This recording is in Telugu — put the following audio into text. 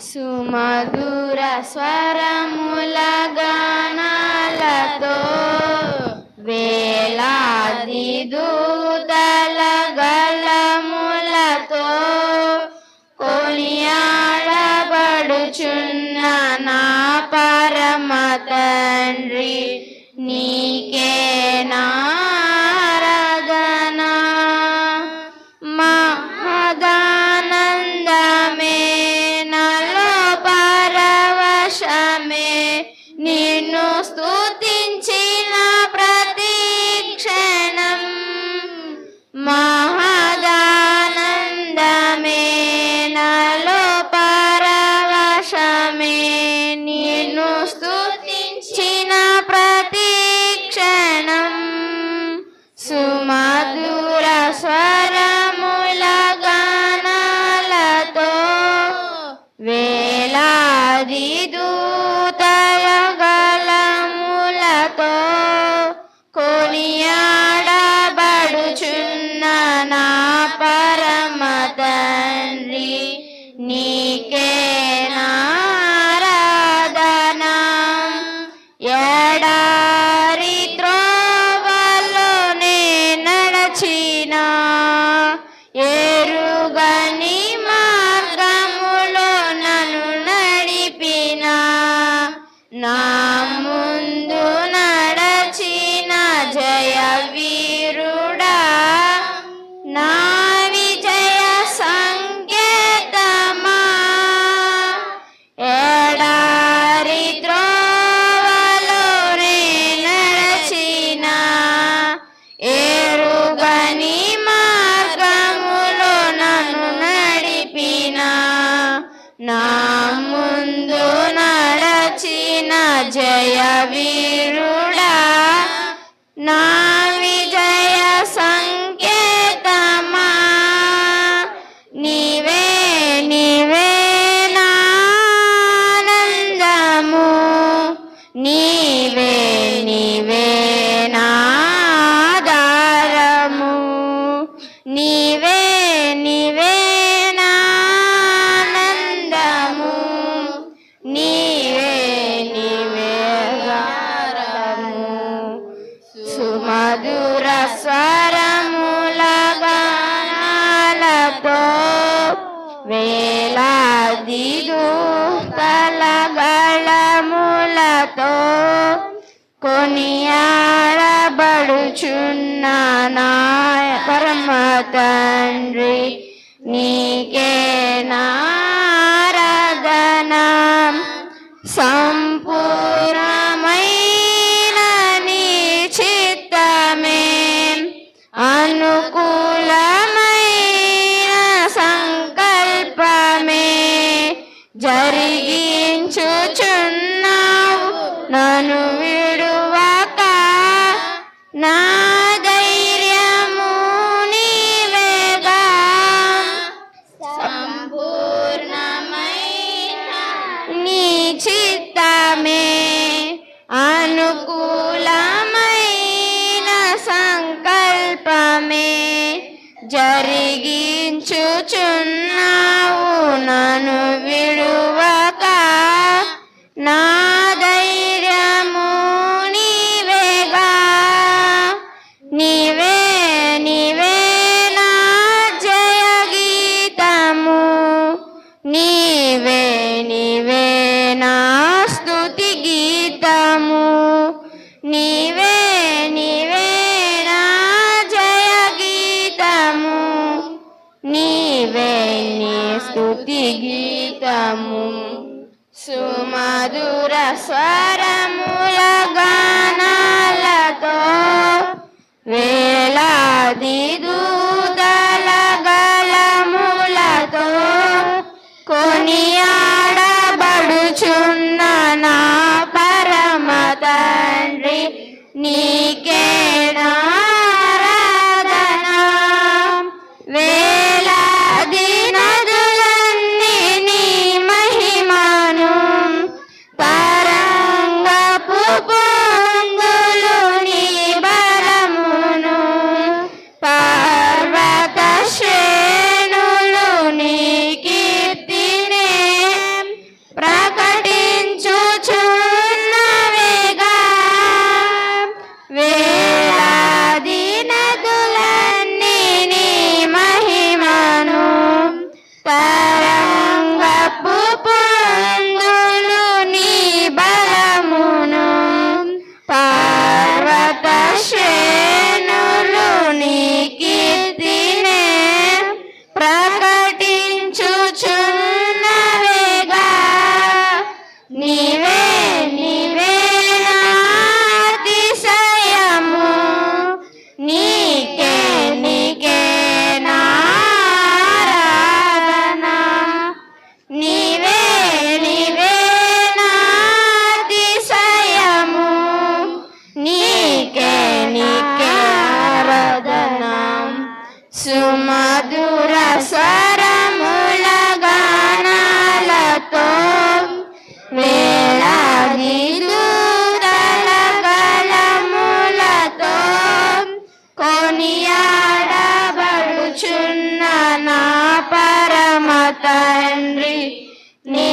సుమధుర స్వరముల గానాలతో వేలాది దూతల గళములతో కొనియాడబడుచున్న నా పరమ తండ్రి నీకే నారాధన. మహదానందమే నాలో పరవశమే నిన్ను స్తుతించిన ప్రతి క్షణం. మహదానందమే నాలో పరవశమే నిన్ను స్తుతించిన ప్రతి క్షణం. సుమధుర స్వరముల గానాలతో వేలాది దూతల గళములతో కొనియాడబడుచున్న నా పరమ తండ్రి నీకే నారాధన. ఎడారి త్రోవలోనే నడచిన ఎరుగని మార్గములో నన్ను నడిపిన నా ముందు నడచిన జయ వీరుడా నా విజయ సంకేతమా. ఎడారి త్రోవలోనే నడచిన ఎరుగని మార్గములో నన్ను నడిపిన నా ముందు నడచిన జయ వీరుడా నా విజయ సంకేతమా. నీవే నీవే నా ఆనందము, నీవే నీవే నా ఆధారము, నీవే నీవే నా ఆనందము, నీవే నీవే ఆధారము. సుమధుర స్వరముల గానాలతో వేలాది దూతల గళములతో కొనియాడబడుచున్న నా పరమ తండ్రి నీకే నారాధన. సంపూర్ణమైన నీ చిత్తమే అనుకూలమైన సంకల్పమే జరిగించుచున్నావు నన్ను విడువక. నా ధైర్యము నీవేగా, సంపూర్ణమైన నీ చిత్తమే అనుకూలమైన సంకల్పమే జరిగించుచున్నావు నన్ను విడువక. నా ధైర్యము నీవేగా, నీవే నీవే నా జయ గీతము, నీవే నీవే నా స్తుతి గీతము, నీవే నీవే నా జయ గీతము, నీవే నీ స్తుతి గీతము. సుమధుర స్వరముల గానాలతో వేలాది దూతల గళములతో కొనియాడబడుచున్న నా పరమ తండ్రి నీకే నారాధన. వేలాది నదులన్నీ నీ మహిమను తరంగపు పొంగులు నీ బలమును పర్వత శ్రేణులు నీ కీర్తినే తండ్రి నీ